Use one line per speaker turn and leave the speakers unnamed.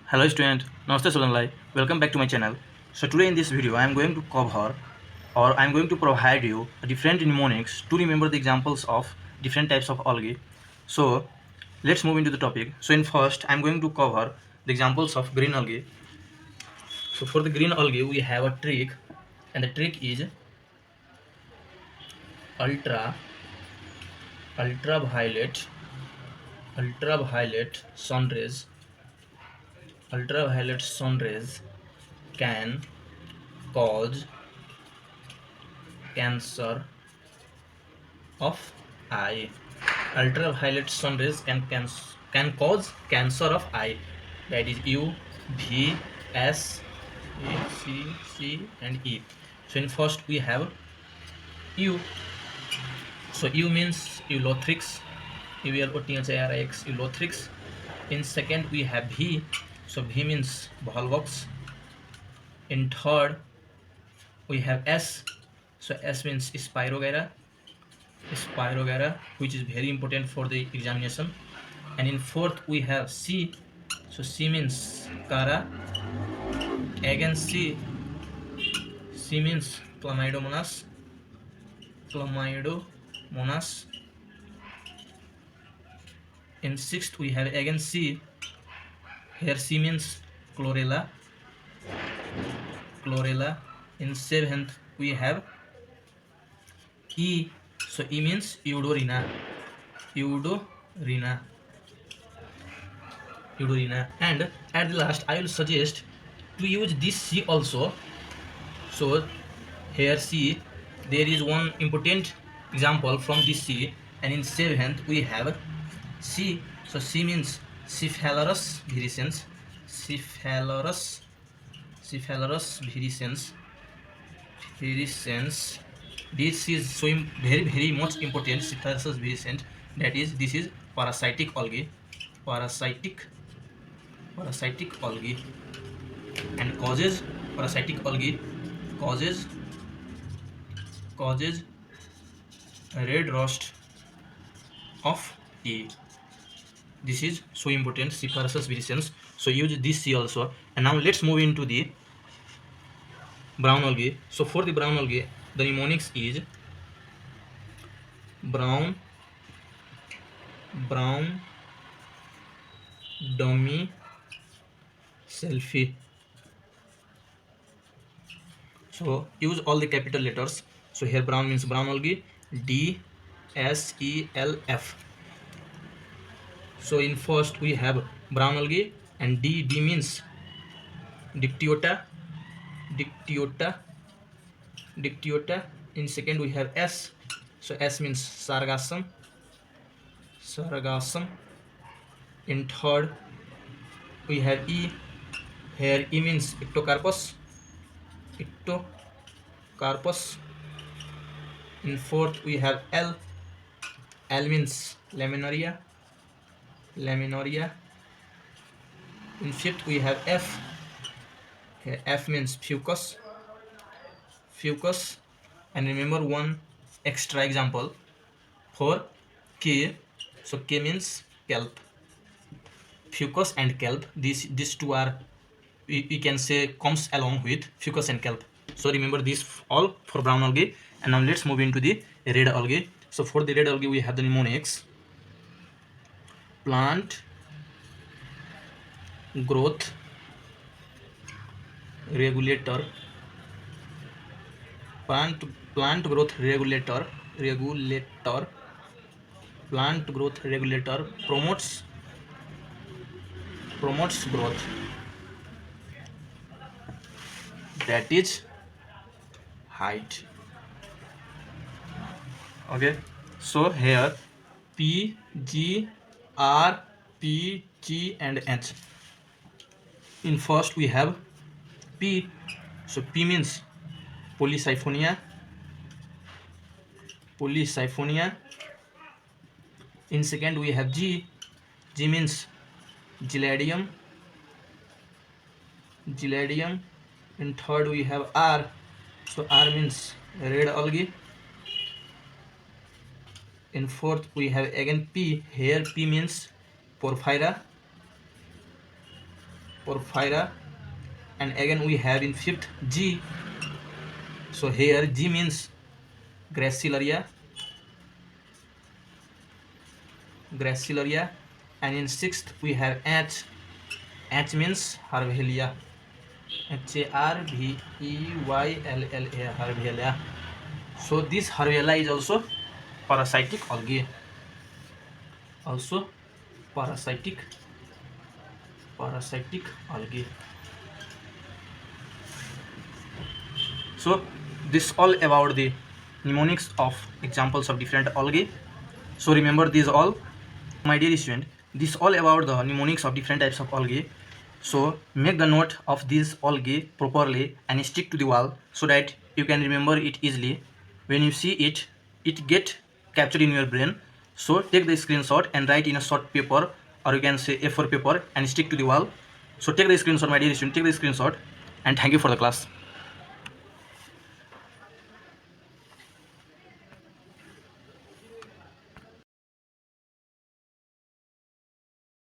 Hello student, Namaste Sudanlai. Welcome back to my channel. So today in this video I am going to cover or I am going to provide you different mnemonics to remember the examples of different types of algae. So let's move into the topic. So in first I am going to cover the examples of green algae. So for the green algae we have a trick, and the trick is ultra ultraviolet ultraviolet sun rays. Ultraviolet sun rays can cause cancer of eye. Ultraviolet sun rays can cause cancer of eye. That is U, V, S, A, C, and E. So in first we have U. So U means Ulothrix, Ulothrix, Ulothrix. In second we have V. So V means Volvox. In third we have S. So S means Spirogyra, which is very important for the examination. And in fourth we have C. So C means Kara. Again C means Chlamydomonas. In sixth we have again C. Here C means Chlorella. In seventh we have E. So E means Eudorina. And at the last I will suggest to use this C also. So here C, there is one important example from this C, and in seventh we have C. So C means Cephalorus virescens. This is so very much important. Cephalorus virescens. That is, this is parasitic algae. Parasitic algae, and causes parasitic algae causes red rust of E. This is so important, Cephalorus virescens. So use this C also. And now let's move into the brown algae. So for the brown algae, the mnemonics is brown dummy selfie. So use all the capital letters. So here brown means brown algae, DSELF. So in first we have brown algae, and D means Dictyota. In second we have S. So S means Sargassum. In third we have E. Here E means Ectocarpus. In fourth we have L. L means Laminaria. In fifth we have F. Here F means Fucus. And remember one extra example for K. So K means kelp. Fucus and kelp, these two are, we can say, comes along with fucus and kelp. So remember this all for brown algae. And now let's move into the red algae. So for the red algae we have the mnemonics: plant growth regulator, plant growth regulator promotes growth, that is height. Okay, so here P, G, R, P, G and H. In first we have P. So P means Polysiphonia. In second we have G. G means Giladium. In third we have R. So R means red algae. In fourth we have again P. Here P means Porphyra. porphyra, and again we have in fifth G. So here G means gracilaria, and in sixth we have H. H means Harvelia, Harvelia, Harvelia. So this Harvelia is also parasitic algae, also parasitic algae. So this all about the mnemonics of examples of different algae. So remember these all, my dear student, this all about the mnemonics of different types of algae. So make the note of these algae properly and stick to the wall so that you can remember it easily. When you see it, it get captured in your brain. So take the screenshot and write in a short paper, or you can say A4 paper, and stick to the wall. So take the screenshot, my dear student, take the screenshot, and thank you for the class.